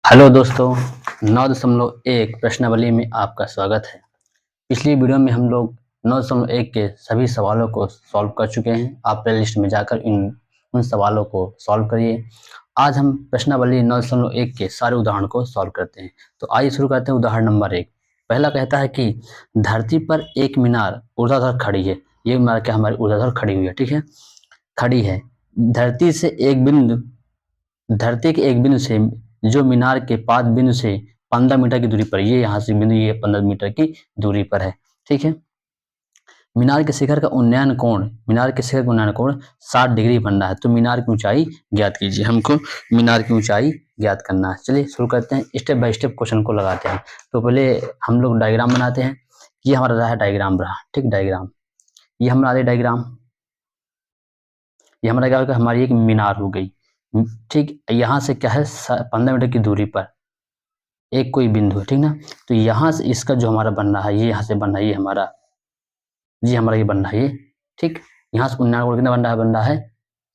Hello दोस्तों, 9.1 प्रश्नावली में आपका स्वागत है। पिछली वीडियो में हम लोग 9.1 के सभी सवालों को सॉल्व कर चुके हैं। आप प्लेलिस्ट में जाकर उन सवालों को सॉल्व करिए। आज हम प्रश्नावली 9.1 के सारे उदाहरण को सॉल्व करते हैं। तो आइए शुरू करते हैं। उदाहरण नंबर 1 पहला कहता है कि धरती पर एक मीनार ऊर्ध्वाधर खड़ी है। ये मीनार क्या हमारी ऊर्ध्वाधर खड़ी हुई है, ठीक है, खड़ी है। धरती के एक बिंदु से जो मीनार के पाद बिंदु से 15 मीटर की दूरी पर, ये यहाँ से बिंदु ये 15 मीटर की दूरी पर है, ठीक है। मीनार के शिखर का उन्नयन कोण 60 डिग्री बनना है। तो मीनार की ऊंचाई ज्ञात कीजिए। हमको मीनार की ऊंचाई ज्ञात करना है। चलिए शुरू करते हैं, स्टेप बाय स्टेप क्वेश्चन को लगाते हैं। तो पहले हम लोग डायग्राम बनाते हैं। ये हमारा रहा डायग्राम रहा, ठीक, डायग्राम। ये हमारा डायग्राम, ये हमारा क्या होगा, हमारी एक मीनार हो गई, ठीक। यहाँ से क्या है, 15 मीटर की दूरी पर एक कोई बिंदु है, ठीक ना। तो यहाँ से इसका जो हमारा बनना है, ये यहाँ से बनना है, ये हमारा ये बनना है, ये ठीक। यहाँ से 99 कोण कितना बन रहा है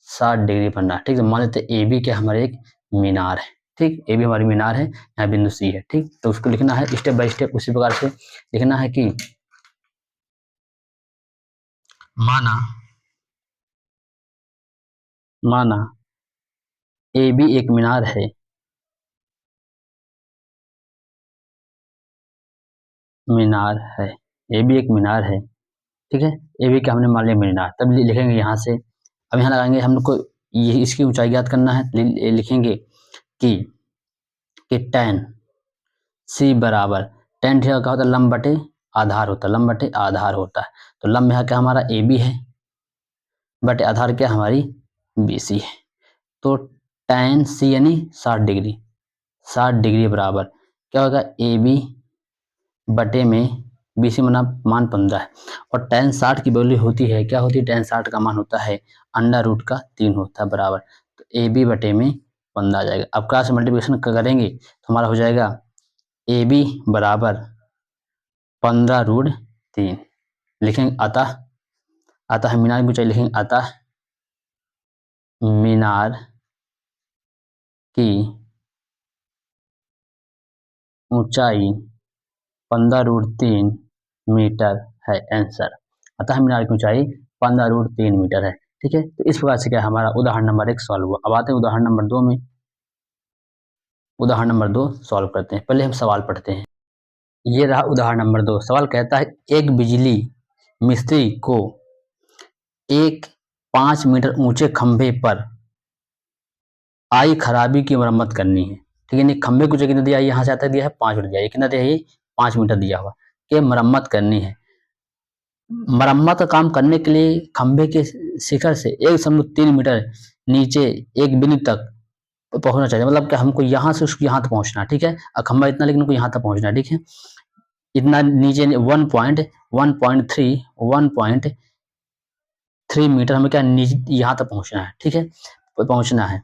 60 डिग्री बन रहा है, ठीक। तो मान लेते हैं ए बी क्या हमारे एक मीनार है, ठीक। ए बी हमारी मीनार है, यहाँ बिंदु सी है, ठीक। तो उसको लिखना है स्टेप बाय स्टेप, उसी प्रकार से लिखना है कि माना ए बी एक मीनार है, ए बी एक मीनार है, ठीक है। ए बी का हमने मान लिया मीनार, तब लिखेंगे यहाँ से। अब यहाँ लगाएंगे, हम लोग को ये इसकी ऊंचाई ज्ञात करना है। लिखेंगे कि tan सी बराबर, tan थीटा क्या होता है, लंब बटे आधार होता है, लंब बटे आधार होता है। तो लंब यहाँ क्या हमारा ए बी है, बटे आधार क्या हमारी बी सी है। तो tan सी यानी 60 डिग्री बराबर क्या होगा, ए बी बटे में बी सी मान 15 है। और tan 60 की वैल्यू होती है, क्या होती है, tan 60 का मान होता है √3 होता है बराबर। तो ए बी बटे में 15 आ जाएगा। अब क्रॉस मल्टीप्लिकेशन करेंगे तो हमारा हो जाएगा ए बी बराबर 15√3। लिखेंगे अतः मीनार की ऊंचाई लिखेंगे, अतः मीनार की ऊंचाई 15√3 मीटर है आंसर। अतः मीनार की ऊंचाई 15√3 मीटर है, ठीक है। तो इस प्रकार से क्या हमारा उदाहरण नंबर 1 सॉल्व हुआ। अब आते हैं उदाहरण नंबर 2 में। उदाहरण नंबर 2 सॉल्व करते हैं। पहले हम सवाल पढ़ते हैं। ये रहा उदाहरण नंबर 2। सवाल कहता है एक बिजली मिस्त्री को एक 5 मीटर ऊंचे खंभे पर आई खराबी की मरम्मत करनी है, ठीक है। खंभे को जो कितना दिया, यहाँ से आता दिया है 5 मीटर दिया है, कितना दिया है, 5 मीटर दिया हुआ कि मरम्मत करनी है। मरम्मत का काम करने के लिए खंभे के शिखर से 1.3 मीटर नीचे एक बिंदु तक पहुंचना चाहिए। मतलब कि हमको यहाँ से उसको यहाँ तक पहुंचना, ठीक है। खंभा इतना, लेकिन उनको यहाँ तक पहुंचना, ठीक है। इतना नीचे 1.3 मीटर हमें क्या यहाँ तक पहुंचना है, ठीक है, पहुंचना है।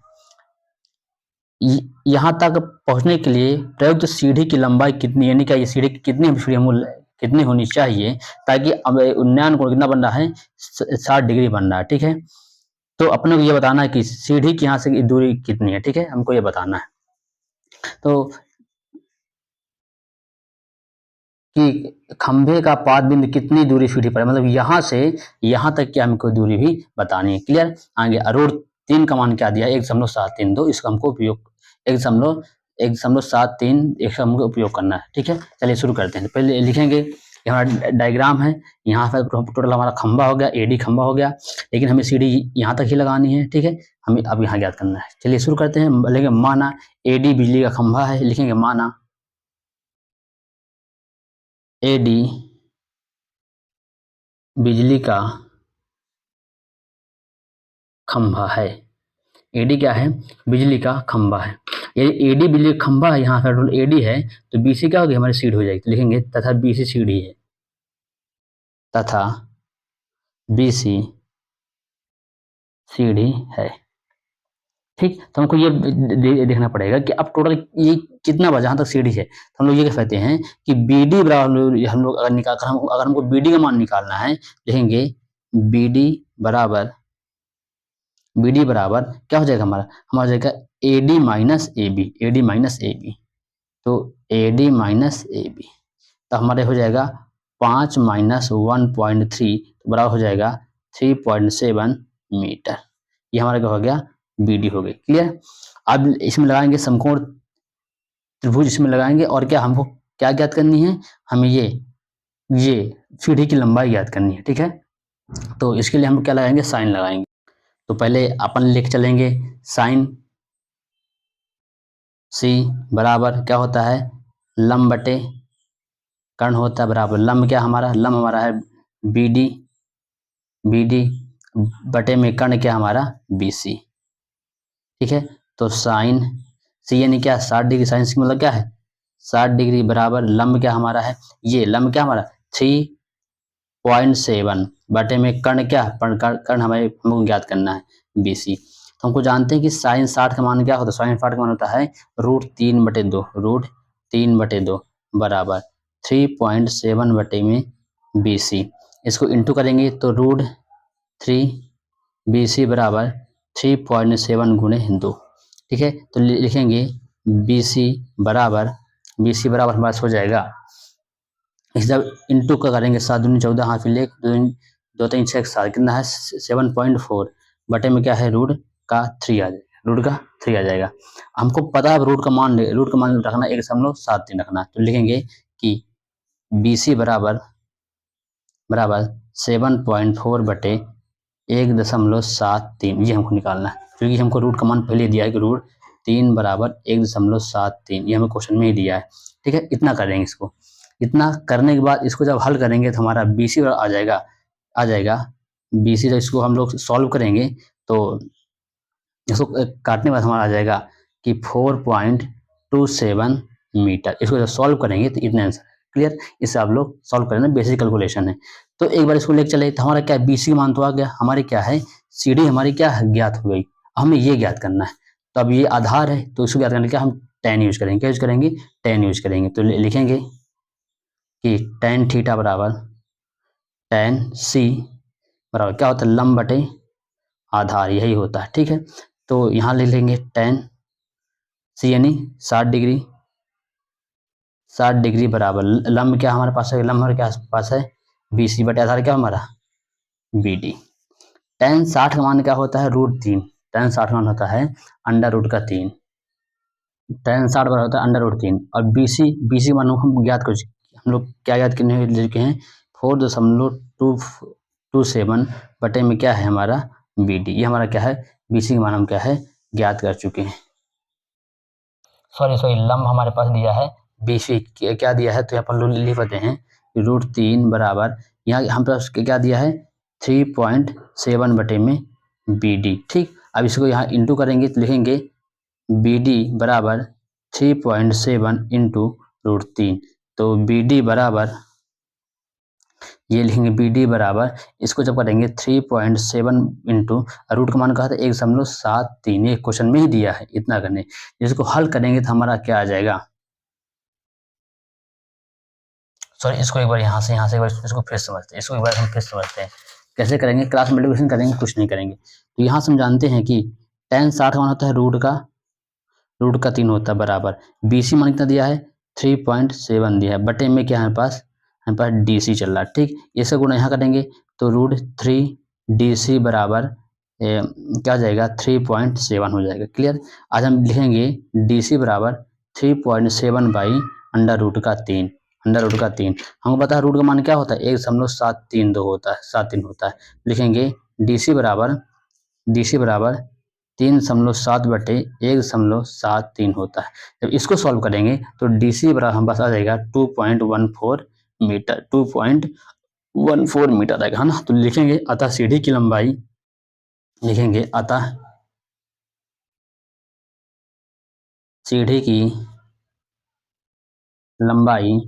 यहाँ तक पहुंचने के लिए प्रयुक्त सीढ़ी की लंबाई कितनी, यानी क्या ये सीढ़ी कितनी होनी चाहिए, ताकि उन्नयन कोण कितना बन रहा है 60 डिग्री बन रहा है, ठीक है। तो अपने को ये बताना है कि सीढ़ी की यहाँ से दूरी कितनी है, ठीक है, हमको ये बताना है। तो कि खंभे का पाद बिंदु कितनी दूरी सीढ़ी पर है, मतलब यहाँ से यहाँ तक क्या हमको दूरी भी बतानी है। क्लियर। आगे √3 का मान क्या दिया, 1.732, इसका हमको उपयोग 1.732 हमको उपयोग करना है, ठीक है। चलिए शुरू करते हैं। पहले लिखेंगे, हमारा डायग्राम है, यहाँ पर टोटल हमारा खंभा हो गया, एडी खंभा हो गया, लेकिन हमें सीढ़ी यहाँ तक ही लगानी है, ठीक है। हमें अब यहाँ ज्ञात करना है। चलिए शुरू करते हैं। लिखेंगे माना एडी बिजली का खंभा है, लिखेंगे माना एडी बिजली का खंभा है। एडी क्या है, बिजली का खंभा है। ये एडी बिजली का खंभा है, यहाँ पर एडी है, तो बीसी क्या होगी, हमारी सीढ़ी हो जाएगी। तो लिखेंगे तथा बीसी सीढ़ी है, तथा बीसी सीढ़ी है, ठीक। तो हमको ये देखना पड़ेगा कि अब टोटल ये कितना बचा, जहां तक सीढ़ी है। तो हम लोग ये कह सकते हैं कि बीडी बराबर, हम लोग अगर हमको बीडी का मान निकालना है, लिखेंगे बीडी बराबर BD बराबर क्या हो जाएगा हमारा हो जाएगा AD minus AB, AD minus AB। तो AD माइनस AB तो हमारे हो जाएगा 5 माइनस 1.3 तो बराबर हो जाएगा 3.7 मीटर। ये हमारा क्या हो गया BD हो गई। क्लियर। अब इसमें लगाएंगे समकोण त्रिभुज, इसमें लगाएंगे और क्या हमको क्या ज्ञात करनी है, हमें ये सीढ़ी की लंबाई ज्ञात करनी है। ठीक है, तो इसके लिए हम क्या लगाएंगे, साइन लगाएंगे। तो पहले अपन लिख चलेंगे साइन C बराबर क्या होता है लंब बटे कर्ण होता है बराबर लंब क्या हमारा लंब हमारा है BD, BD बटे में कर्ण क्या हमारा BC। ठीक है, तो साइन C यानी क्या 60 डिग्री, साइन C मतलब क्या है 60 डिग्री बराबर लंब क्या हमारा है, ये लंब क्या हमारा 3.7 बटे में कर्ण क्या कर्ण हमें हमको ज्ञात करना है BC। तो हमको जानते हैं कि साइन 60 का मान क्या होता है, साइन 60 का मान होता है √3/2, √3/2 बराबर 3.7 बटे में BC। इसको इंटू करेंगे तो √3 BC बराबर 3.7 गुणे 2। ठीक है, तो लिखेंगे BC बराबर हमारे पास हो जाएगा, इस जब इंटू का करेंगे 7 दूनी 14 हाथ ले 2 3 6 7 कितना है 7.4 बटे में क्या है रूट का 3 आ जाएगा, रूट का 3 आ जाएगा। हमको पता है रूट का मान रखना 1.73 रखना, तो लिखेंगे कि BC बराबर 7.4 बटे 1.73, ये हमको निकालना है क्योंकि हमको रूट का मान पहले दिया है कि √3 बराबर 1.73, ये हमें क्वेश्चन में ही दिया है। ठीक है, इतना करेंगे इसको, इतना करने के बाद इसको जब हल करेंगे तो हमारा BC आ जाएगा BC। जब इसको हम लोग सॉल्व करेंगे तो इसको काटने के बाद हमारा आ जाएगा कि 4.27 मीटर। इसको जब सॉल्व करेंगे तो इतना आंसर है। क्लियर, इससे आप लोग सॉल्व करें ना, बेसिक कैलकुलेशन है। तो एक बार इसको लेकर चले तो हमारा क्या BC का मान तो आ गया, हमारी क्या है CD हमारी क्या है ज्ञात हो गई। हमें ये ज्ञात करना है, तो अब ये आधार है तो इसको ज्ञात करने क्या हम tan यूज करेंगे, क्या यूज करेंगे tan यूज करेंगे। तो लिखेंगे कि tan थीटा बराबर tan C बराबर क्या होता है लंब बटे आधार, यही होता है। ठीक है, तो यहाँ ले लेंगे tan C यानी 60 डिग्री बराबर लंब क्या हमारे पास है, लंब हमारे क्या पास है BC बटे आधार क्या हमारा BD। tan 60 का मान क्या होता है √3, tan 60 का मान होता है √3, tan 60 बराबर होता है √3 और BC मान हम ज्ञात कर हम लोग क्या याद करने लिखे हैं 4.227 बटे में क्या है हमारा BD। ये हमारा क्या है BC का मान हम क्या है ज्ञात कर चुके हैं। सॉरी लंब हमारे पास दिया है BC क्या दिया है, तो यहाँ पर लिख पाते हैं √3 बराबर यहाँ हम पास क्या दिया है 3.7 बटे में BD। ठीक, अब इसको यहाँ इंटू करेंगे तो लिखेंगे BD बराबर 3.7 इंटू √3, तो BD बराबर ये लिखेंगे BD बराबर इसको जब करेंगे 3.7 इंटू रूट का मान कहा था 1.73, ये क्वेश्चन में ही दिया है इतना करने। इसको हल करेंगे तो हमारा क्या आ जाएगा, सॉरी इसको एक बार यहाँ से एक बार इसको फिर समझते हैं, इसको एक बार हम फिर समझते हैं कैसे करेंगे, क्रॉस मल्टीप्लिकेशन करेंगे कुछ नहीं करेंगे। तो यहाँ से हम जानते हैं कि tan 60 का मान होता है रूट का 3 होता है बराबर BC मान कितना दिया है 3.7 दिया है बटे में क्या है हमारे पास DC चल रहा है। ठीक, इसका गुणा यहाँ करेंगे तो √3 DC बराबर क्या हो जाएगा 3.7 हो जाएगा। क्लियर, आज हम लिखेंगे DC बराबर 3.7 बाई √3, √3 हमको पता है रूट का मान क्या होता है 1.732 होता है 73 होता है। लिखेंगे DC बराबर 3.7 बटे 1.73 होता है। जब इसको सॉल्व करेंगे तो DC बराबर हम पास आ जाएगा 2.14 मीटर, 2.14 मीटर आएगा है ना। तो लिखेंगे अतः सीढ़ी की लंबाई लिखेंगे अतः सीढ़ी की लंबाई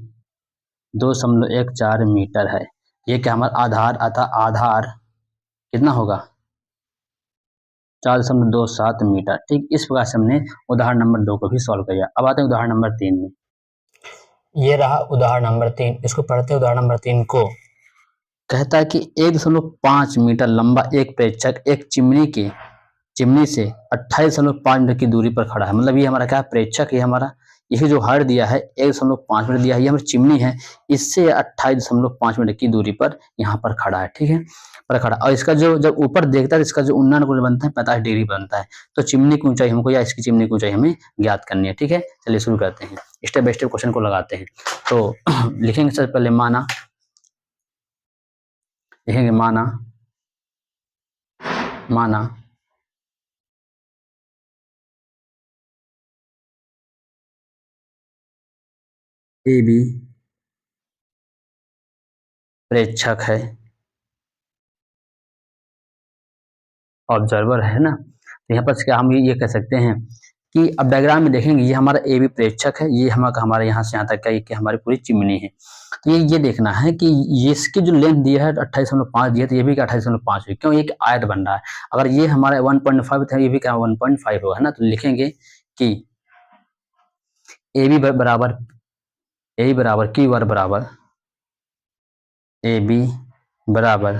2.14 मीटर है। ये क्या हमारा आधार, अतः आधार कितना होगा 4.27 मीटर। ठीक, इस प्रकार से हमने उदाहरण नंबर 2 को भी सॉल्व किया। अब आते हैं उदाहरण नंबर 3 में। ये रहा उदाहरण नंबर 3, इसको पढ़ते हैं। उदाहरण नंबर 3 को कहता है कि 1.5 मीटर लंबा एक प्रेक्षक एक चिमनी के चिमनी से 28.5 मीटर की दूरी पर खड़ा है। मतलब ये हमारा क्या प्रेक्षक है, हमारा ये जो हाइट दिया है 1.5 मीटर दिया है, ये हमारी चिमनी है, इससे 28.5 मीटर की दूरी पर यहाँ पर खड़ा है। ठीक है, पर खड़ा, और इसका जो जब ऊपर देखता है इसका जो उन्नयन कोण बनता है 45 डिग्री बनता है। तो चिमनी की ऊंचाई हमको या इसकी चिमनी की ऊंचाई हमें ज्ञात करनी है। ठीक है, चलिए शुरू करते हैं, स्टेप बाय स्टेप क्वेश्चन को लगाते हैं। तो लिखेंगे सबसे पहले माना, लिखेंगे माना, माना ए बी प्रेक्षक है, ऑब्जर्वर है ना। तो यहाँ पर क्या हम ये कह सकते हैं कि अब डायग्राम में देखेंगे ये हमारा ए बी प्रेक्षक है, ये हमारे यहाँ से यहाँ तक का कि हमारी पूरी चिमनी है। तो ये देखना है कि ये इसकी जो लेंथ दी है 28.5 दी है, तो ये भी 28.5 है, क्यों, एक आयत बन रहा है। अगर ये हमारा 1.5 था, ये भी क्या 1.5 होगा, है ना। तो लिखेंगे कि ए बी बराबर, ए बराबर क्यू आर बराबर, ए बी बराबर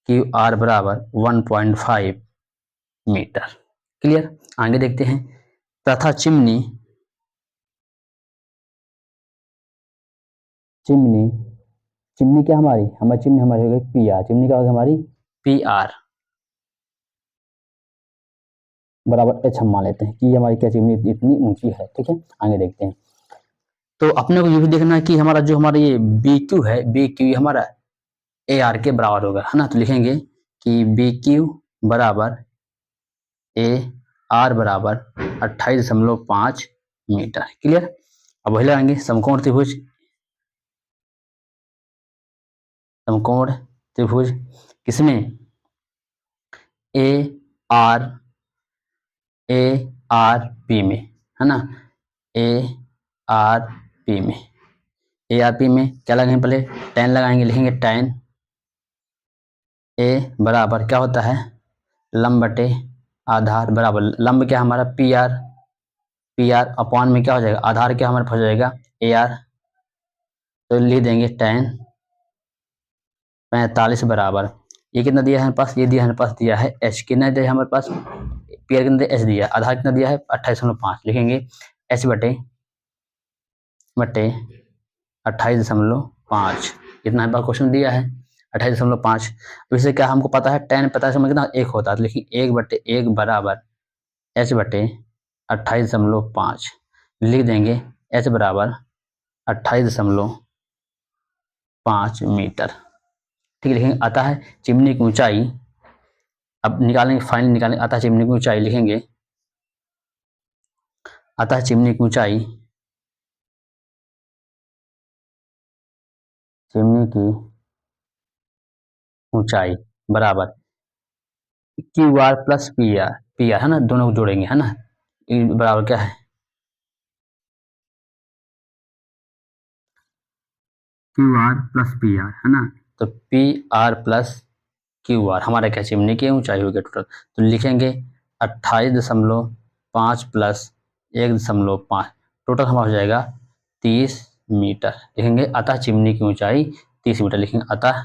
क्यू आर बराबर 1.5 मीटर। क्लियर, आगे देखते हैं। तथा चिमनी, चिमनी, चिमनी क्या हमारी चिमनी हमारी हो गई पी आर, चिमनी क्या होगी हमारी पी आर बराबर एच हम मान लेते हैं कि हमारी क्या चिमनी इतनी ऊंची है। ठीक है, आगे देखते हैं। तो अपने को ये भी देखना है कि हमारा जो हमारा ये बी क्यू है, बी क्यू हमारा ए आर के बराबर होगा, है ना। तो लिखेंगे कि बी क्यू बराबर ए आर बराबर 28.5 मीटर। क्लियर, अब वही लगाएंगे समकोण त्रिभुज, समकोण त्रिभुज किसमें, A R, A R P में, है ना, ए आर पी में, ए आर पी में क्या लगाएंगे, पहले tan लगाएंगे, लिखेंगे tan ए बराबर क्या होता है लंब बटे आधार बराबर, लंब क्या हमारा P R, P R upon में क्या हो जाएगा आधार क्या हमारे हो जाएगा ए आर। तो लिख देंगे tan 45 बराबर, ये कितना दिया है हमारे पास, ये दिया हमारे पास दिया है एच, कितना दिया है हमारे पास पी आर कितना एच दिया, आधार कितना दिया है 28.5, लिखेंगे एच बटे बटे 28.5, इतना हमारे पास क्वेश्चन दिया है 28.5। इससे क्या हमको पता है tan पता है कितना एक होता है, तो लिखिए 1/1 बराबर एच बटे 28.5, लिख देंगे एच बराबर 28.5 मीटर। ठीक है, लिखेंगे अतः चिमनी की ऊंचाई, अब निकालेंगे फाइनल निकालेंगे, अतः चिमनी की ऊंचाई लिखेंगे, अतः चिमनी की ऊंचाई, चिमनी की ऊंचाई बराबर Q R plus P R, P R है ना, दोनों को जोड़ेंगे, है ना, बराबर क्या है Q R plus P R, है ना। तो P R plus Q R हमारा क्या चिमनी की ऊंचाई होगी टोटल। तो लिखेंगे 28.5 प्लस 1.5, टोटल हमारा हो जाएगा 30 मीटर। लिखेंगे अतः चिमनी की ऊंचाई 30 मीटर, लिखेंगे अतः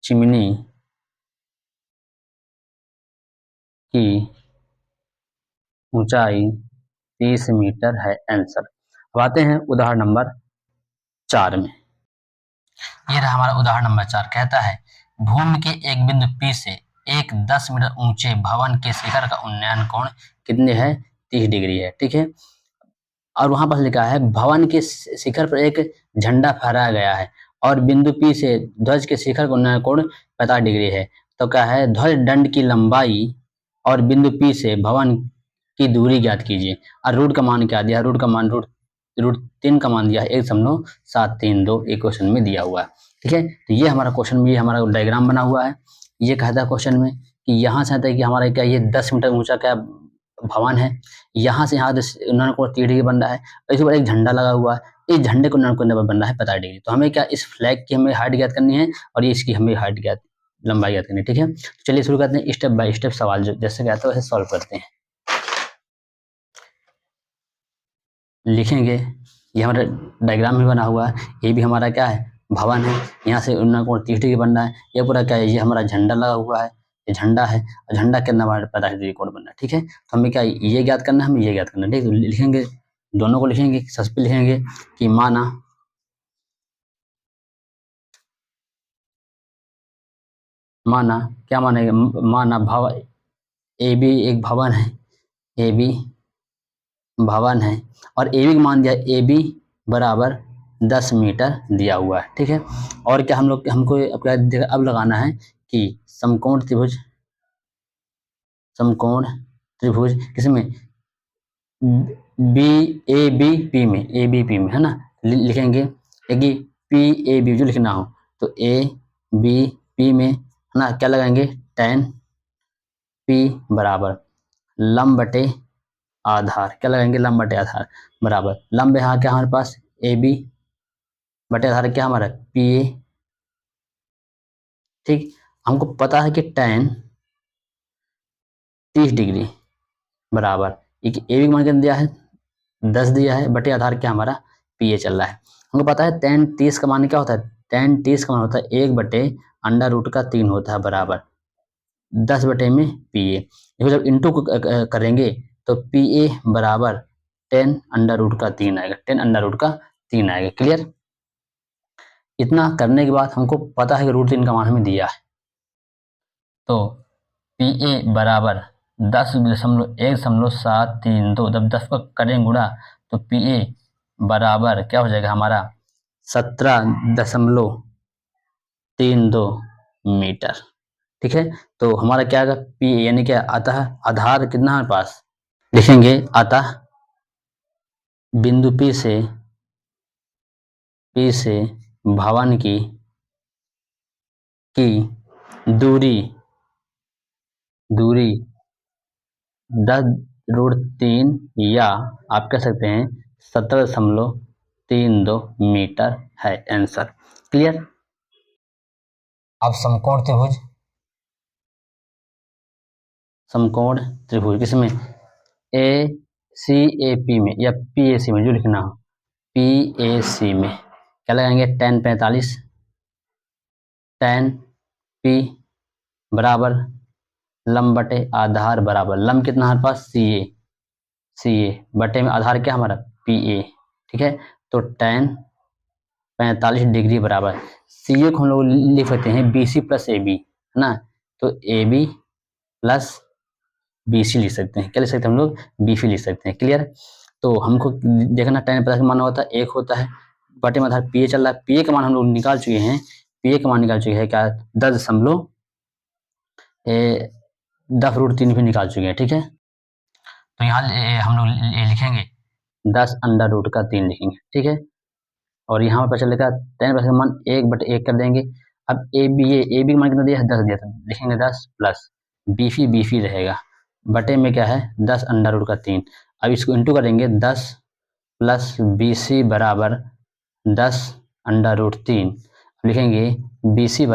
चिमनी की ऊंचाई 30 मीटर है आंसर। अब आते हैं उदाहरण नंबर 4 में। ये रहा हमारा उदाहरण नंबर 4, कहता है भूमि के एक बिंदु P से एक 10 मीटर ऊंचे भवन के शिखर का उन्नयन कोण कितने है 30 डिग्री है। ठीक है, और वहां पर लिखा है भवन के शिखर पर एक झंडा फहराया गया है और बिंदु P से ध्वज के शिखर का उन्नयन कोण 50 डिग्री है। तो क्या है ध्वज दंड की लंबाई और बिंदु P से भवन की दूरी ज्ञात कीजिए। और रूट का मान क्या दिया, रूट का मान रूट 3 का मान दिया है 1.732 एक क्वेश्चन में दिया हुआ है। ठीक है, तो ये हमारा क्वेश्चन में ये हमारा डायग्राम बना हुआ है। ये कहता है क्वेश्चन में कि यहाँ से आता है कि हमारा क्या ये 10 मीटर ऊंचा क्या भवन है, यहाँ से यहाँ उन्नयन कोण 30 डिग्री बन रहा है, इसके ऊपर एक झंडा लगा हुआ है, इस झंडे को उन्नयन कोण बन रहा है 50 डिग्री। तो हमें क्या इस फ्लैग की हमें हाइट ज्ञात करनी है और ये इसकी हमें हाइट ज्ञात लंबाई ज्ञात करनी है। ठीक है, तो चलिए शुरू करते हैं स्टेप बाय स्टेप सवाल जैसे कहते हैं वैसे सॉल्व करते हैं। लिखेंगे ये हमारा डायग्राम भी बना हुआ है, ये भी हमारा क्या है भवन है, यहाँ से उन्नयन कोण 30 डिग्री बन रहा है, ये पूरा क्या है ये हमारा झंडा लगा हुआ है, ये झंडा है, झंडा कितना बार 45 डिग्री कोण बनना है, ठीक है। तो हमें क्या ये ज्ञात करना है, हमें ये ज्ञात करना है, ठीक है। तो लिखेंगे, दोनों को लिखेंगे, सबसे पहले लिखेंगे कि माना क्या मानेगा, माना ए बी एक भवन है, ए बी भवन है, और ए बी मान दिया, ए बी बराबर 10 मीटर दिया हुआ है, ठीक है। और क्या हमको अब लगाना है कि समकोण त्रिभुज किसमें, बी ए बी पी में, ए बी पी में, है ना। लिखेंगे कि पी ए बी जो लिखना हो तो ए बी पी में, है ना, क्या लगाएंगे, tan पी बराबर लंब बटे आधार, क्या लगाएंगे, लंब बटे आधार बराबर लंब, यहाँ क्या हमारे पास ए बी बटे आधार क्या हमारा पी ए, ठीक। हमको पता है कि tan 30 डिग्री बराबर ए बी मान के दिया है 10 दिया है, बटे आधार क्या हमारा पी ए चल रहा है। हमको पता है tan 30 का मान क्या होता है, tan 30 का मान होता है 1 बटे अंडर रूट का 3 होता है बराबर 10 बटे में पी ए। देखो जब इंटू करेंगे तो पी ए बराबर 10 अंडर रूट का 3 आएगा, 10 अंडर रूट का 3 आएगा। क्लियर। इतना करने के बाद हमको पता है कि √3 का मान हमें दिया है, तो पी ए बराबर 10.172, जब 10 को करेंगे गुणा तो पी ए बराबर क्या हो जाएगा हमारा 17.32 मीटर, ठीक है। तो हमारा क्या आएगा पी यानी क्या आता है, आधार कितना हमारे पास, लिखेंगे अतः बिंदु पी से भवन की दूरी 10√3 या आप कह सकते हैं 17.32 मीटर है आंसर। क्लियर। अब समकोण त्रिभुज किसमें, ए सी ए पी में या पी ए सी में, जो लिखना हो पी ए सी में क्या लगाएंगे, tan 45 tan पी बराबर लंब बटे आधार बराबर लंब कितना हमारे पास सी ए बटे में आधार क्या हमारा पी ए, ठीक है। तो tan 45 डिग्री बराबर सी ए को हम लोग लिख सकते हैं B C plus A B, है ना। तो A B plus B C लिख सकते हैं, क्या लिख सकते हैं हम लोग, बी सी लिख सकते हैं। क्लियर। तो हमको देखना tan 45 का मान होता है 1 होता है, बटे में आधार पी ए चल रहा है, पी ए का मान हम लोग निकाल चुके हैं, पी ए का मान निकाल चुके हैं क्या 10.3 भी निकाल चुके हैं, ठीक है। तो यहाँ हम लोग लिखेंगे 10 अंडर रूट का 3 लिखेंगे, ठीक है। और यहाँ पर चलेगा tan का मान 1/1 कर देंगे। अब ए बी मान कितना दिया है 10 दिया था, लिखेंगे 10 प्लस बी फी रहेगा बटे में क्या है 10 अंडर रूट का 3। अब इसको इंटू करेंगे 10 प्लस बी सी बराबर 10 अंडर रूट 3, लिखेंगे बी सी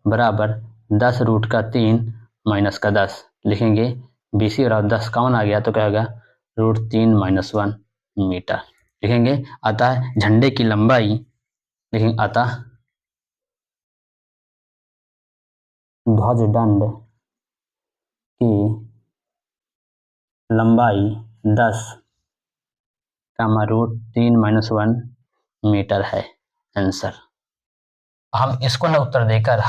बराबर 10 रूट का 3 माइनस का 10, लिखेंगे बी सी बराबर 10 कौन आ गया तो क्या होगा √3 - 1 मीटर, लिखेंगे। अतः झंडे की लंबाई, लिखेंगे अतः ध्वजदंड की लंबाई 10 √3 - 1 मीटर है आंसर। हम इसको ना उत्तर देकर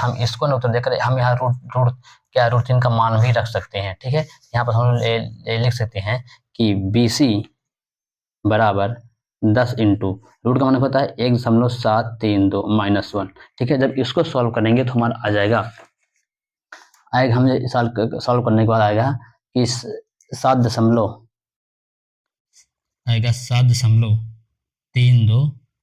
हम यहाँ √3 का मान भी रख सकते हैं, ठीक है। यहाँ पर हम लिख सकते हैं कि बी सी बराबर 10 इंटू रूट का मान होता है 1.732 - 1, ठीक है। जब इसको सॉल्व करेंगे तो हमारा आ जाएगा हमें सॉल्व करने के बाद आएगा कि 7.32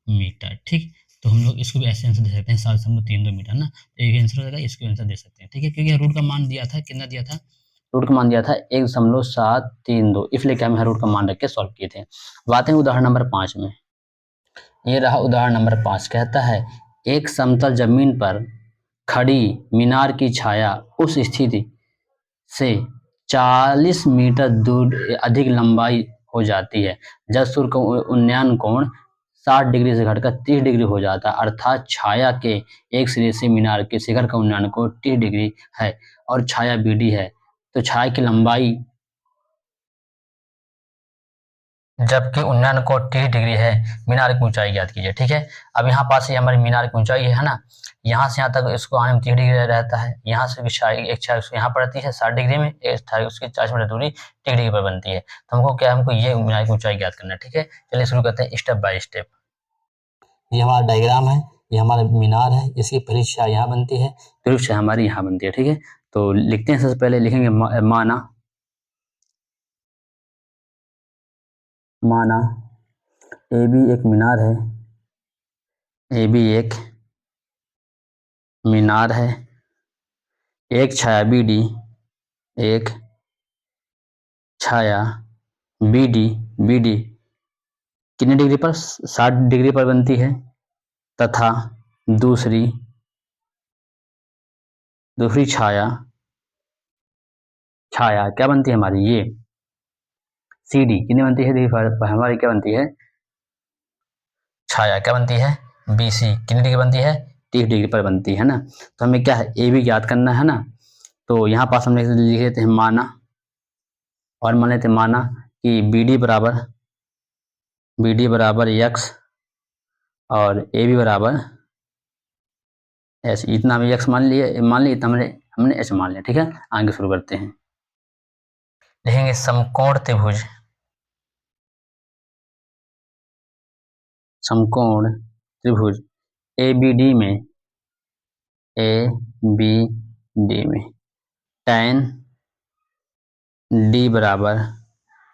मीटर, ठीक। तो हम लोग इसको भी ऐसे आंसर दे सकते हैं 7.32 मीटर ना, तो एक आंसर हो जाएगा, इसको आंसर दे सकते हैं, ठीक है। क्योंकि रूट का मान दिया था, कितना दिया था, रूट का मान दिया था 1.732, इसलिए क्या हम रूट का मान रख के सॉल्व किए थे। बात है उदाहरण नंबर 5 में, ये रहा उदाहरण नंबर 5। कहता है एक समतल जमीन पर खड़ी मीनार की छाया उस स्थिति से 40 मीटर दूर अधिक लंबाई हो जाती है जब सूर्य का उन्नयन कोण 60 डिग्री से घटकर 30 डिग्री हो जाता है, अर्थात छाया के एक सिरे से मीनार के शिखर का उन्नयन कोण 30 डिग्री है और छाया BD है, तो छाया की लंबाई जबकि उन्नयन कोण 30 डिग्री है, मीनार की ऊंचाई ज्ञात कीजिए। ठीक है, अब यहाँ पास ये हमारी मीनार की ऊंचाई है ना, यहाँ से यहाँ तक इसको आने में 30 डिग्री रहता है, यहाँ से एक छाया यहाँ पड़ती है 60 डिग्री में, एक छाया उसकी 40 मीटर दूरी 30 डिग्री पर बनती है। तो हमको क्या, हमको ये मीनार की ऊंचाई ज्ञात करना है। ठीक है, चलिए शुरू करते हैं स्टेप बाय स्टेप। ये हमारा डायग्राम है, ये हमारा मीनार है, इसकी पहली छाया यहाँ बनती है, दूसरी छाया हमारी यहाँ बनती है। ठीक है, तो लिखते हैं, सबसे पहले लिखेंगे माना AB एक मीनार है, AB एक मीनार है, एक छाया BD, एक छाया BD कितने डिग्री पर, 60 डिग्री पर बनती है, तथा दूसरी छाया क्या बनती है हमारी, ये CD कितनी बनती है, देखिए हमारी क्या बनती है, छाया क्या बनती है, BC कितनी डिग्री बनती है, 30 डिग्री पर बनती है ना। तो हमें क्या है, AB ज्ञात करना है ना। तो यहाँ पास हम लिख लेते हैं माना, और मान लेते हैं माना कि BD बराबर X और AB बराबर H, इतना हमें X मान लिया, इतना हमने H मान लिया। ठीक है, आगे शुरू करते हैं, लिखेंगे समकोण त्रिभुज, ABD में tan D बराबर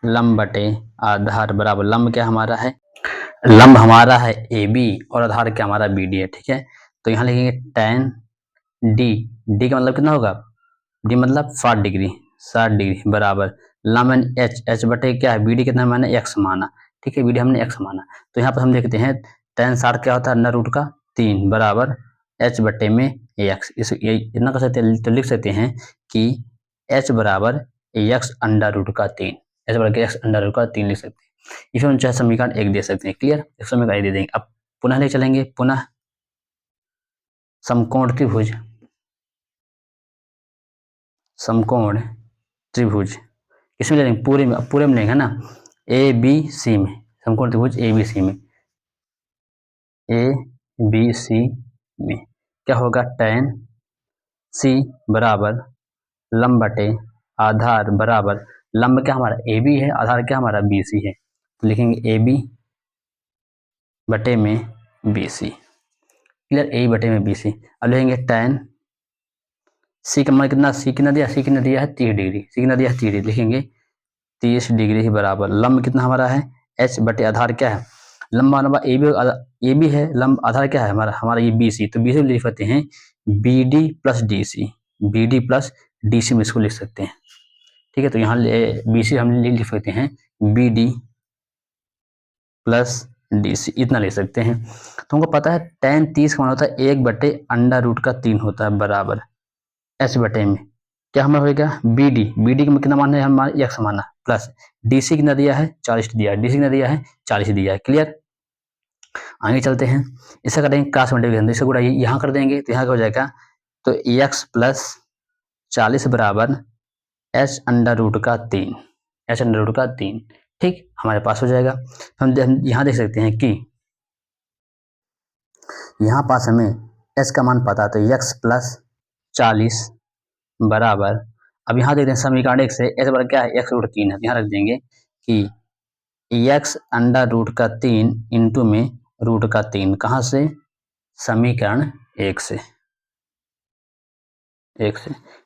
लंब बटे आधार बराबर, लंब क्या हमारा है, लंब हमारा है AB और आधार क्या हमारा BD है। ठीक है, तो यहाँ लिखेंगे tan D का मतलब कितना होगा, D मतलब 60 डिग्री बराबर लंब H बटे क्या है, BD कितना मैंने X माना। ठीक है, BD हमने X माना, तो यहाँ पर हम देखते हैं tan 60 क्या होता है, अंडर रूट का 3 बराबर H बटे में X, इतना कर सकते हैं, तो लिख सकते हैं कि H बराबर X अंडर रूट का 3, H बराबर X अंडर रूट का 3 लिख सकते हैं। इसमें हम चाहे समीकरण 1 दे सकते हैं, क्लियर, समीकरण 1 दे देंगे। अब पुनः ले चलेंगे, पुनः समकोण त्रिभुज किसमें ले लेंगे, पूरे में लेंगे ना, ABC में, समकोण त्रिभुज ABC में क्या होगा, tan C बराबर लंब बटे आधार बराबर, लंब क्या हमारा AB है, आधार क्या हमारा BC है, तो लिखेंगे AB बटे में BC, क्लियर, A बटे में BC। अब लिखेंगे tan C का मान कितना, C कितना दिया है 30 डिग्री, C कितना दिया है 30 डिग्री, लिखेंगे 30 डिग्री बराबर लंब कितना हमारा है H बटे आधार क्या है, लंबा AB है, लंब आधार क्या है हमारा ये BC, तो BC लिख सकते हैं BD प्लस DC में इसको लिख सकते हैं। ठीक है, तो यहाँ BC हम लिख सकते हैं BD प्लस DC, इतना ले सकते हैं। तो हमको पता है tan 30 का मान होता है 1 बटे अंडर रूट का 3 होता है बराबर H बटे में क्या हमारा होगा, BD का कितना मान है हमारा X माना, प्लस DC कितना दिया है 40 दिया है, DC कितना दिया है 40 दिया है, क्लियर। आगे चलते हैं, इसका करेंगे क्रॉस मल्टीप्लिकेशन, इसका गुणा यहाँ कर देंगे तो यहाँ क्या हो जाएगा, तो X प्लस 40 बराबर H अंडर रूट का 3, ठीक, हमारे पास हो जाएगा। हम यहाँ देख सकते हैं कि यहाँ पास हमें H का मान पता, तो X प्लस 40 बराबर, अब यहाँ देखते हैं समीकरण 1 से H बराबर क्या है, X रूट 3 है, यहाँ रख देंगे कि X अंडर रूट का 3 इंटू में रूट का 3, कहाँ से, समीकरण 1 से,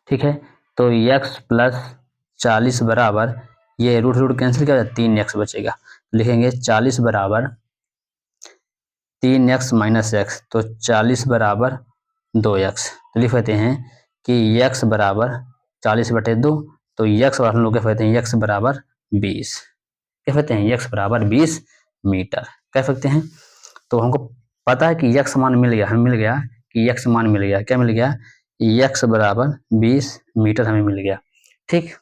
ठीक है। तो X प्लस 40 बराबर, ये रूट कैंसिल किया, 3X बचेगा, लिखेंगे 40 बराबर 3X माइनस X, तो 40 बराबर 2X, तो लिख देते हैं कि X बराबर 40 बटे 2, तो X हम लोग कह सकते हैं X बराबर 20, कह सकते हैं X बराबर 20 मीटर कह सकते हैं। तो हमको पता है कि X मान मिल गया, कि X मान मिल गया, क्या मिल गया, X बराबर 20 मीटर हमें मिल गया, ठीक।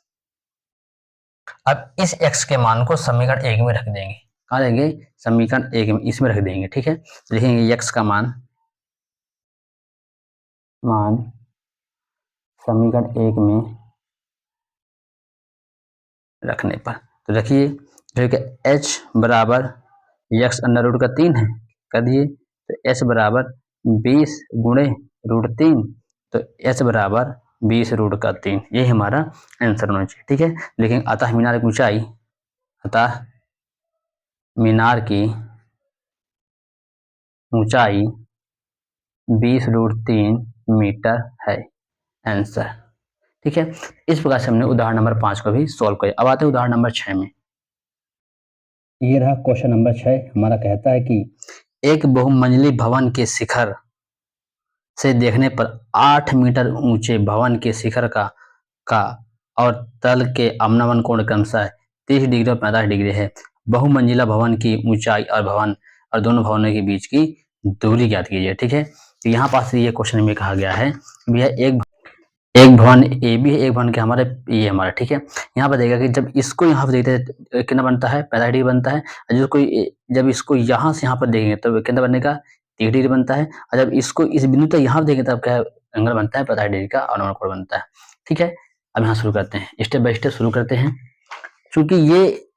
अब इस X के मान को समीकरण 1 में रख देंगे, कहाँ देंगे, समीकरण 1 में, इसमें रख देंगे। ठीक है, तो लिखेंगे x का मान समीकरण 1 में रखने पर, तो रखिए जो कि h बराबर x अंडर रूट का 3 है, कर दिए, तो h बराबर 20 गुणे रूट 3, तो h बराबर 20 रूट का 3, ये हमारा आंसर होना चाहिए। ठीक है, लेकिन अतः मीनार की ऊंचाई, अतः मीनार की ऊंचाई 20 रूट 3 मीटर है आंसर। ठीक है, इस प्रकार से हमने उदाहरण नंबर 5 को भी सॉल्व किया। अब आते हैं उदाहरण नंबर 6 में। ये रहा क्वेश्चन नंबर 6, हमारा कहता है कि एक बहुमंजिली भवन के शिखर से देखने पर 8 मीटर ऊंचे भवन के शिखर का और तल के अवनमन कोण क्रमशः 30 डिग्री और 45 डिग्री है। बहुमंजिला भवन की ऊंचाई और दोनों भवनों के बीच की दूरी ज्ञात कीजिए। ठीक है, तो यहाँ पास ये क्वेश्चन में कहा गया है भैया एक भवन ए बी है, एक भवन के हमारे ये हमारा। ठीक है, यहाँ पर देखा कि जब इसको यहाँ पर देखते हैं कितना बनता है, 45 डिग्री बनता है, और जब इसको यहाँ से यहाँ पर देखेंगे तो कितना बनने का, 30 डिग्री बनता है, और जब इसको इस बिंदु तक यहाँ देखेंगे तब क्या एंगल बनता है, 45 डिग्री का अवनमन कोण बनता है। ठीक है, अब यहाँ शुरू करते हैं, स्टेप बाय स्टेप शुरू करते हैं। क्योंकि ये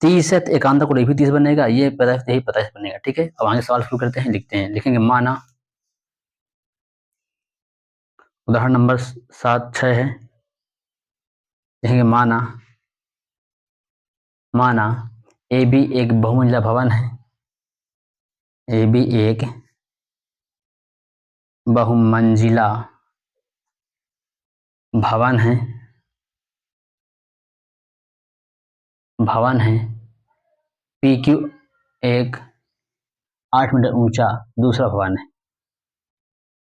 30 है तो एकांतर कोण भी 30 बनेगा, ये 50 यही 50 बनेगा। ठीक है, अब आगे सवाल शुरू करते हैं, लिखते हैं, लिखेंगे माना, उदाहरण नंबर 6 है, लिखेंगे माना ए बी एक बहुमंजिला भवन है, ए बी एक बहुमंजिला भवन है, पी क्यू एक 8 मीटर ऊंचा दूसरा भवन है,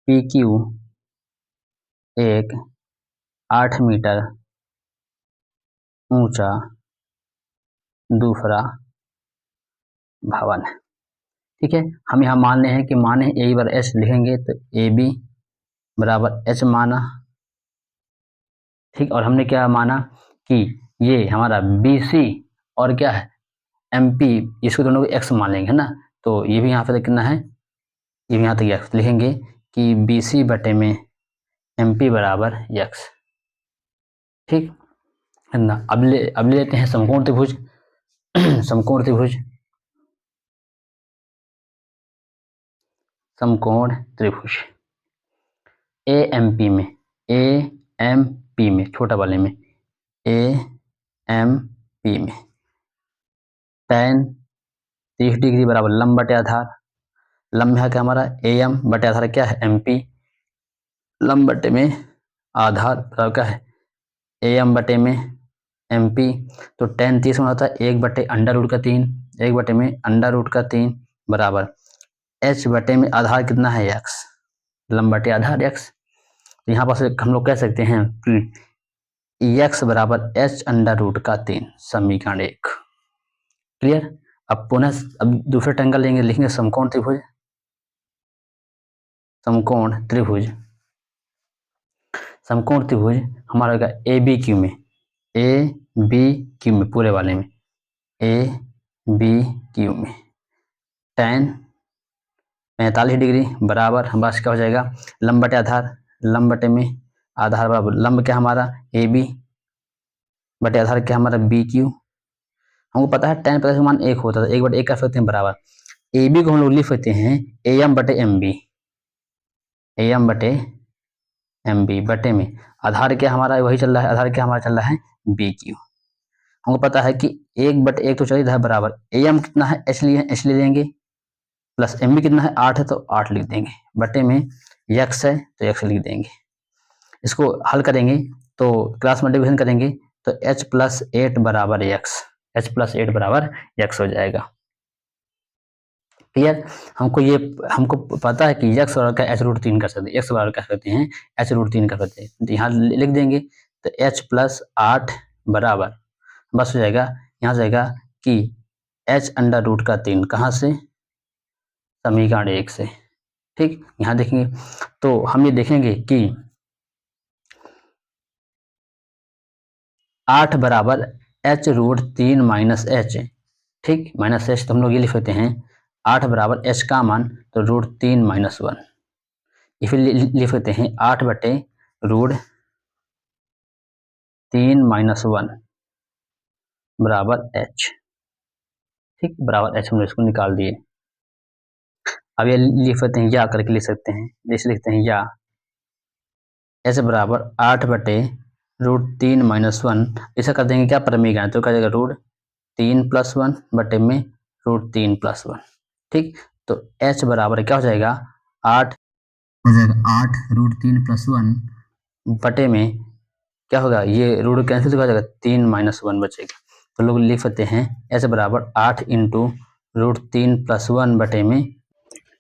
पी क्यू एक 8 मीटर ऊंचा दूसरा भवन है। ठीक है, हम यहाँ मान रहे हैं कि माने ए बराबर एच लिखेंगे, तो ए बी बराबर एच माना। ठीक, और हमने क्या माना कि ये हमारा बी सी और क्या है एम पी, इसको दोनों को एक्स मान लेंगे, है ना, तो ये भी यहाँ पे कितना है, ये भी यहाँ तक एक्स लिखेंगे कि बी सी बटे में एम पी बराबर एक्स। ठीक है ना, अब ले लेते हैं समकोण त्रिभुज। समकोण त्रिभुज ए एम पी में छोटा वाले में ए एम पी में tan 30 डिग्री बराबर लंब बटे आधार, लंब है क्या हमारा ए एम बटे आधार क्या है एम पी, लंब बटे में आधार बराबर क्या है ए एम बटे में एम पी, तो tan 30 में होता है 1 बटे अंडर रूट का 3, 1 बटे में अंडर रूट का 3 बराबर h बटे में आधार कितना है x, लंब बटे आधार x। तो यहाँ पर हम लोग कह सकते हैं कि x बराबर h अंडर रूट का 3, समीकरण 1। क्लियर, अब पुनः अब दूसरा ट्रायंगल लेंगे, लिखेंगे समकोण त्रिभुज हमारा होगा ए बी क्यू में पूरे वाले में ए बी क्यू में tan 45 डिग्री बराबर हमारे पास क्या हो जाएगा, लंब बटे आधार, लंब बटे में आधार बराबर लंब क्या हमारा ए बी बटे आधार क्या हमारा बी क्यू। हमको पता है tan 50 का मान 1 होता था, 1 बटे 1 कर सकते हैं बराबर ए बी को हम लोग लिख सकते हैं ए एम बटे एम बी, ए एम बटे एम बी बटे में आधार क्या हमारा वही चल रहा है, आधार क्या हमारा चल रहा है बी क्यू। हमको पता है कि 1 बटे 1 तो चल रहा है बराबर ए एम कितना है एच ले लेंगे, प्लस एम बी कितना है 8 है तो 8 लिख देंगे, बटे में x है तो x लिख देंगे। इसको हल करेंगे तो क्रॉस मल्टीप्लिकेशन करेंगे तो h प्लस 8 बराबर x हो जाएगा। क्लियर, हमको पता है कि x बराबर का h√3 कर सकते हैं, x बराबर कर सकते हैं h√3 कर सकते हैं, तो यहाँ लिख देंगे तो h प्लस 8 बराबर बस हो जाएगा, यहाँ जाएगा कि h अंडर रूट का 3 कहाँ से, समीकरण 1 से। ठीक, यहाँ देखेंगे तो हम ये देखेंगे कि 8 बराबर h√3 माइनस h, ठीक, माइनस एच तो हम लोग ये लिख लेते हैं 8 बराबर एच का मान तो √3 - 1, ये फिर लिख लेते हैं 8 बटे √3 - 1 बराबर एच। ठीक, बराबर एच हम लोग इसको निकाल दिए। अब ये लिख सकते हैं या करके लिख सकते हैं, जैसे लिखते हैं या एच बराबर 8 बटे √3 - 1, ऐसा कर देंगे क्या परमीकरण, तो क्या जाएगा √3 + 1 बटे में √3 + 1। ठीक, तो एच बराबर क्या हो जाएगा 8 हो जाएगा 8 √3 + 1 बटे में क्या होगा, ये रूट कैंसिल हो जाएगा 3 - 1 बचेगा, तो लोग लिख सकते हैं एच बराबर 8 इंटू √3 + 1 बटे में,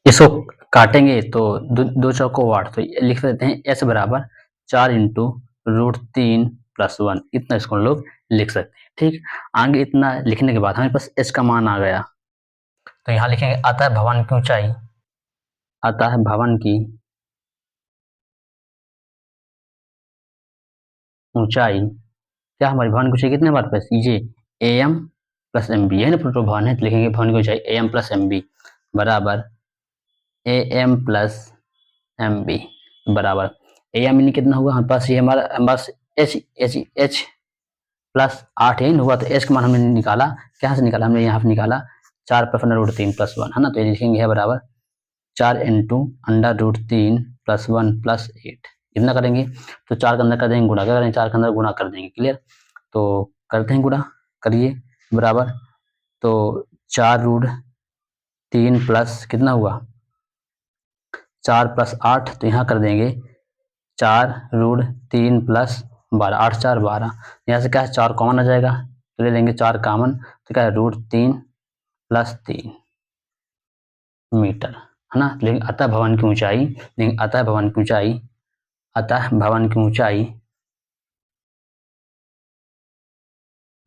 इसको काटेंगे तो दो चौको 8, तो लिख सकते हैं एच बराबर 4 इंटू √3 + 1, इतना इसको लोग लिख सकते हैं। ठीक, आगे इतना लिखने के बाद हमारे पास एच का मान आ गया, तो यहाँ लिखेंगे अतः भवन की ऊंचाई, अतः भवन की ऊंचाई, क्या हमारी भवन की ऊंचाई कितने बार पास ये AM + MB है ना, प्लूटो भवन है, तो लिखेंगे भवन की ऊंचाई AM + MB बराबर AM + MB बराबर AM यानी कितना हुआ हमारे पास, ये हमारे पास H प्लस 8 है हुआ, तो H का मान हमने निकाला, क्या से निकाला हमने, यहाँ से निकाला 4 + √3 + 1 है ना, तो ये लिखेंगे है बराबर 4 इंटू √3 + 1 + 8, कितना करेंगे तो 4 के अंदर कर देंगे गुणा, क्या करेंगे 4 के अंदर गुणा कर देंगे, क्लियर, तो करते हैं गुणा, करिए बराबर, तो 4√3 प्लस कितना हुआ 4 + 8, तो यहाँ कर देंगे 4√3 + 12, 8 4 12, यहाँ से क्या है 4 कॉमन आ जाएगा, तो ले लेंगे 4 कॉमन, तो क्या है √3 + 3 मीटर है ना, लेकिन अतः भवन की ऊंचाई, लेकिन अतः भवन की ऊंचाई, अतः भवन की ऊंचाई,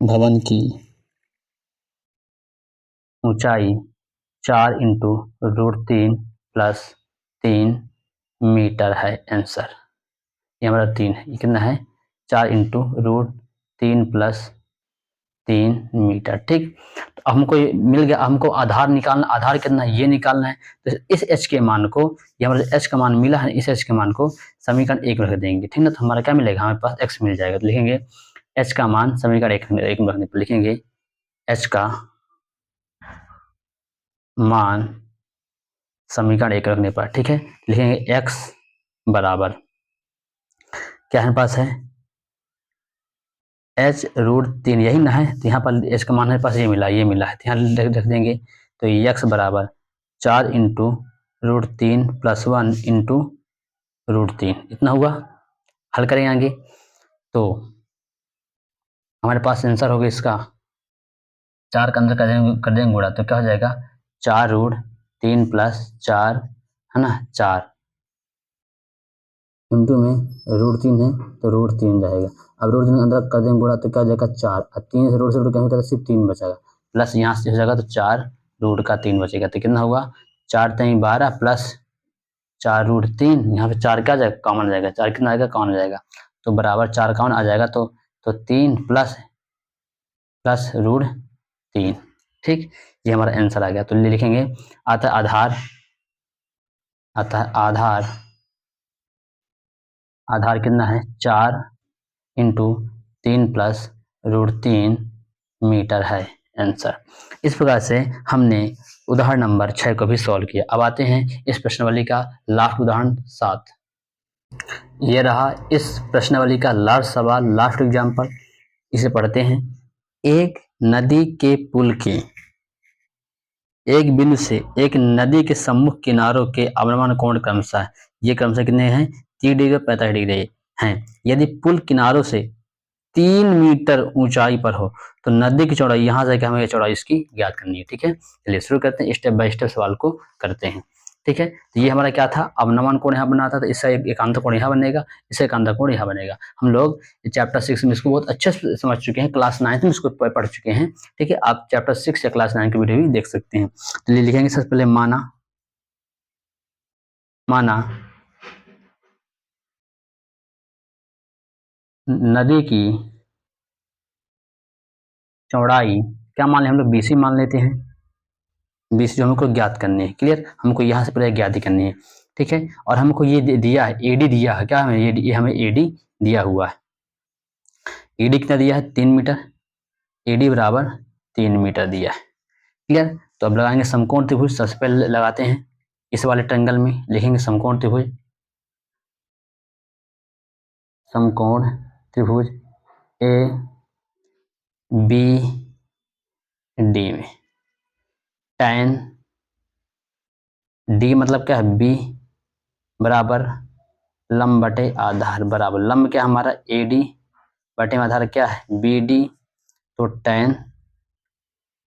भवन की ऊंचाई 4 इंटू √3 + 3 मीटर है आंसर, ये हमारा 3 है, ये कितना है 4 इंटू √3 + 3 मीटर। ठीक, तो हमको ये मिल गया, हमको आधार निकालना, आधार कितना है ये निकालना है, तो इस एच के मान को, ये हमारे एच का मान मिला है, इस एच के मान को समीकरण 1 में रख देंगे, ठीक ना, तो हमारा क्या मिलेगा हमारे पास एक्स मिल जाएगा, तो लिखेंगे एच का मान समीकरण 1 में रखने पर लिखेंगे एच का मान समीकरण 1 रखने पर, ठीक है, लिखेंगे एक्स बराबर क्या हमारे पास है H√3, यही ना है, तो यहाँ पर एच का मान हमारे पास ये मिला है, तो यहाँ रख देंगे, तो एक्स बराबर 4 इंटू √3 + 1 इंटू √3, इतना हुआ, हल करेंगे आगे, तो हमारे पास आंसर होगा इसका 4 का अंदर कर देंगे गुणा, तो क्या हो जाएगा 4√3 + 4 है ना 4 इंटू में √3 है तो √3 रहेगा, अब √3 अंदर कर देंगे गुणा, तो क्या हो जाएगा 4, अब 3 से √से कैंसिल सिर्फ 3 बचेगा, प्लस यहाँ से हो जाएगा तो 4√3 बचेगा, तो कितना हुआ 4 × 3 = 12 प्लस 4√3, यहाँ पे 4 क्या जाएगा कॉमन जाएगा, 4 कितना आएगा कॉमन जाएगा, तो बराबर 4 कॉमन आ जाएगा, तो 3 प्लस √3, ठीक, ये हमारा आंसर आ गया, तो लिखेंगे अतः आधार कितना है 4 इंटू 3 + √3 मीटर है आंसर। इस प्रकार से हमने उदाहरण नंबर 6 को भी सॉल्व किया। अब आते हैं इस प्रश्नावली का लास्ट उदाहरण 7। ये रहा इस प्रश्नावली का लास्ट सवाल, लास्ट एग्जाम्पल, इसे पढ़ते हैं। एक नदी के पुल के एक बिंदु से एक नदी के सम्मुख किनारों के अवनमन कोण क्रमशः, ये क्रमशः कितने हैं 30 डिग्री और 45 डिग्री हैं। यदि पुल किनारों से 3 मीटर ऊंचाई पर हो तो नदी की चौड़ाई, यहाँ से हमें चौड़ाई इसकी ज्ञात करनी है, ठीक है। चलिए शुरू करते हैं, स्टेप बाय स्टेप सवाल को करते हैं, ठीक है। तो ये हमारा क्या था, अवनमन कोण यहाँ बना था, तो इससे एकांत कोण यहाँ बनेगा, इससे एकांत कोण यहाँ बनेगा। हम लोग चैप्टर 6 में इसको बहुत अच्छे से समझ चुके हैं, क्लास 9 में इसको पढ़ चुके हैं, ठीक है। आप चैप्टर 6 या क्लास 9 की वीडियो भी देख सकते हैं। तो लिखेंगे सबसे पहले माना नदी की चौड़ाई क्या मान लें हम लोग BC मान लेते हैं, BC जो हमको ज्ञात करनी है। क्लियर, हमको यहाँ से पहले ज्ञात करनी है, ठीक है। और हमको ये दिया है AD दिया है, क्या हमें ये हमें AD दिया हुआ है। AD कितना दिया है 3 मीटर, AD बराबर 3 मीटर दिया है। क्लियर, तो अब लगाएंगे समकोण त्रिभुज। सबसे पहले लगाते हैं इस वाले ट्रायंगल में, लिखेंगे समकोण त्रिभुज, समकोण त्रिभुज ABD में tan D मतलब क्या है B बराबर लंब बटे आधार बराबर, लंब क्या हमारा AD बटे में आधार क्या है BD, तो tan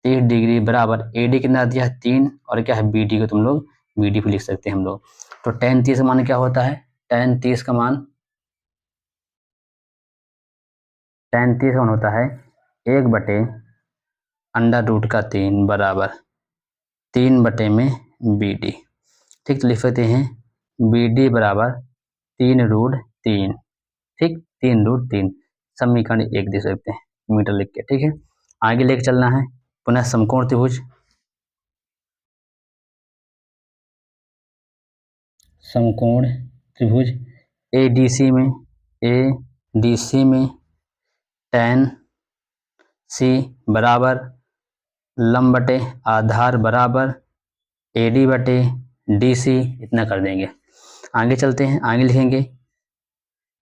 30 डिग्री बराबर AD कितना दिया है 3 और क्या है BD को तुम लोग BD पे लिख सकते हैं हम लोग। तो tan 30 का मान क्या होता है, tan 30 का मान होता है 1 बटे √3 बराबर 3 बटे में BD। ठीक, तो लिख सकते हैं BD बराबर 3√3, ठीक, 3√3 समीकरण 1 दे सकते हैं मीटर लिख के। ठीक है, आगे लेके चलना है पुनः समकोण त्रिभुज, समकोण त्रिभुज ADC में tan C बराबर लंब बटे आधार बराबर AD बटे DC, इतना कर देंगे। आगे चलते हैं, आगे लिखेंगे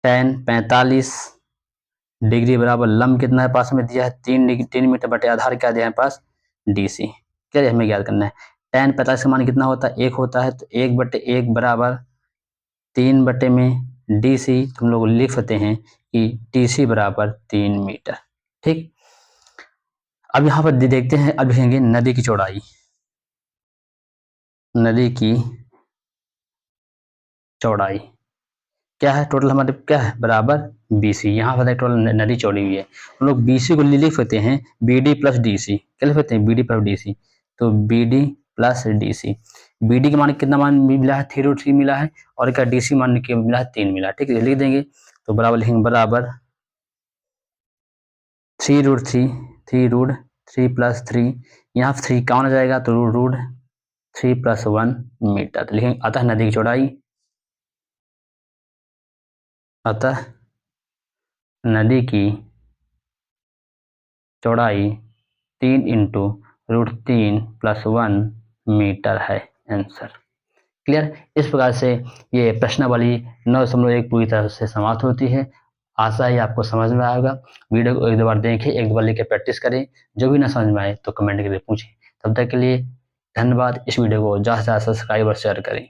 tan 45 डिग्री बराबर लंब कितना है पास में दिया है 3 मीटर बटे आधार क्या दिया है पास DC। क्या है हमें याद करना है, tan 45 का मान कितना होता है 1 होता है, तो 1 बटे 1 बराबर 3 बटे में DC, हम लोग लिख सकते हैं कि DC बराबर 3 मीटर। ठीक, अब यहाँ पर देखते हैं, अब लिखेंगे नदी की चौड़ाई, नदी की चौड़ाई क्या है टोटल हमारे क्या है बराबर BC। यहाँ पर टोटल नदी चौड़ी हुई है, हम लोग BC को लिख सकते हैं BD प्लस DC, क्या लिख सकते हैं BD प्लस DC, तो BD प्लस DC। BD के मान कितना मान मिला है 3√3 मिला है, और क्या DC मान के मिला है 3 मिला। ठीक है, लिख देंगे, तो बराबर लिखेंगे बराबर 3√3 प्लस 3, यहाँ 3 कौन आ जाएगा तो √3 + 1 मीटर। तो लिखेंगे अतः नदी की चौड़ाई, अतः नदी की चौड़ाई 3 × √3 + 1 मीटर है आंसर। क्लियर, इस प्रकार से ये प्रश्नावली 9.1 पूरी तरह से समाप्त होती है। आशा है आपको समझ में आएगा। वीडियो को 1-2 बार देखें, 1-2 बार लेकर प्रैक्टिस करें, जो भी ना समझ में आए तो कमेंट करके पूछें। तब तक के लिए धन्यवाद। इस वीडियो को ज़्यादा से ज़्यादा सब्सक्राइब और शेयर करें।